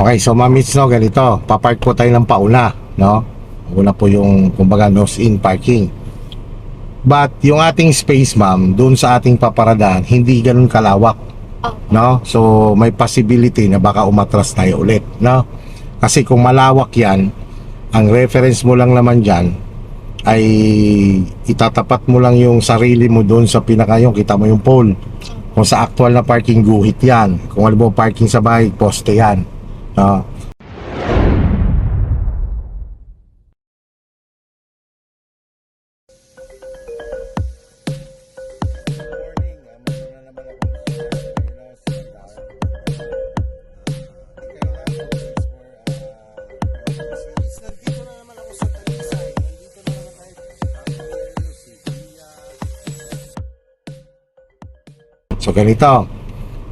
Okay, so mamits, no, ganito. Papark po tayo ng pauna, no? Una po yung, kumbaga, nose-in parking. But yung ating space, ma'am, dun sa ating paparadahan, hindi ganun kalawak, no? So may possibility na baka umatras tayo ulit, no? Kasi kung malawak yan, ang reference mo lang naman dyan ay itatapat mo lang yung sarili mo doon sa pinaka, yung kita mo yung pole. Kung sa actual na parking, guhit yan. Kung ano mo parking sa bahay, poste yan, no? So ganito,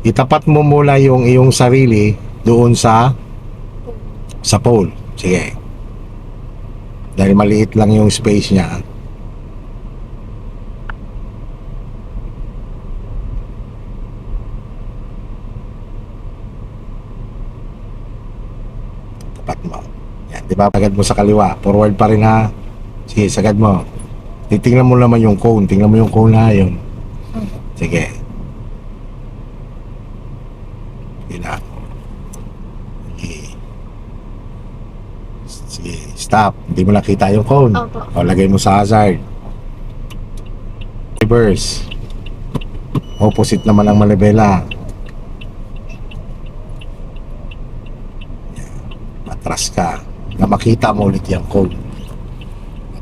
itapat mo muna yung iyong sarili doon sa pole. Sige. Dahil maliit lang yung space niya. Tapat mo. Yan, di ba? Sagad mo sa kaliwa. Forward pa rin, ha. Sige, sagad mo. Titingnan mo naman yung cone. Tingnan mo yung cone, ha, yun. Sige. Na. Sige, stop. Hindi mo nakita yung cone. O, lagay mo sa hazard. Reverse. Opposite naman ang manibela. Matras ka. Na makita mo ulit yung cone.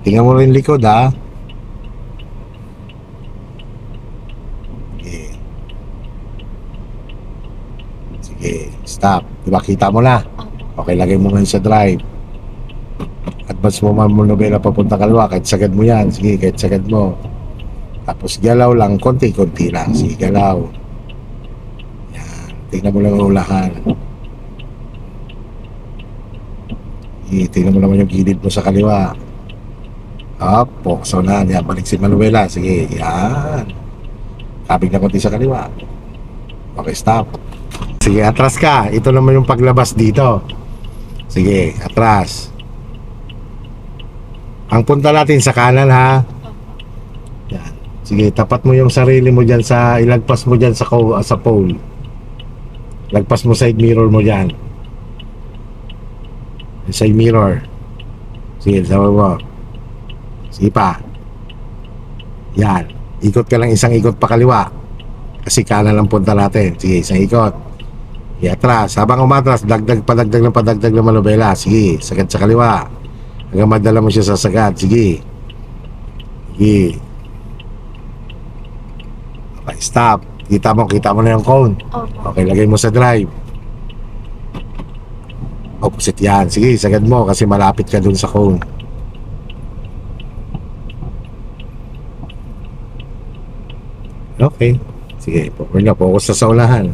Tingnan mo rin likod, ha. Sige, stop. Diba kita mo na? Okay, lagay mo ngayon sa drive. Advance mo man mo nobela papunta kaliwa. Kahit sagad mo yan. Sige, kahit sagad mo. Tapos galaw lang. Konti-konti lang. Sige, galaw. Yan. Tingnan mo lang ang ulahan. Sige, tingnan mo naman yung gilid mo sa kaliwa. Opo. So na. Yan. Balik si Manuela. Sige, yan. Kabig na konti sa kaliwa. Okay, stop. Sige, atras ka. Ito naman yung paglabas dito. Sige, atras. Ang punta natin sa kanan, ha. Yan. Sige, tapat mo yung sarili mo dyan sa, ilagpas mo dyan sa pole. Lagpas mo side mirror mo dyan. Side mirror. Sige, sabi mo. Sige pa. Yan. Ikot ka lang, isang ikot pa kaliwa. Kasi kanan ang punta natin. Sige, isang ikot. Atras. Habang umatras, dagdag ng manobela. Sige, sagad sa kaliwa. Hanggang madala mo siya sa sagad. Sige. Sige. Okay, stop. Kita mo na yung cone. Okay, lagay mo sa drive. Opposite yan. Sige, sagad mo kasi malapit ka dun sa cone. Okay. Sige, focus na sa ulahan.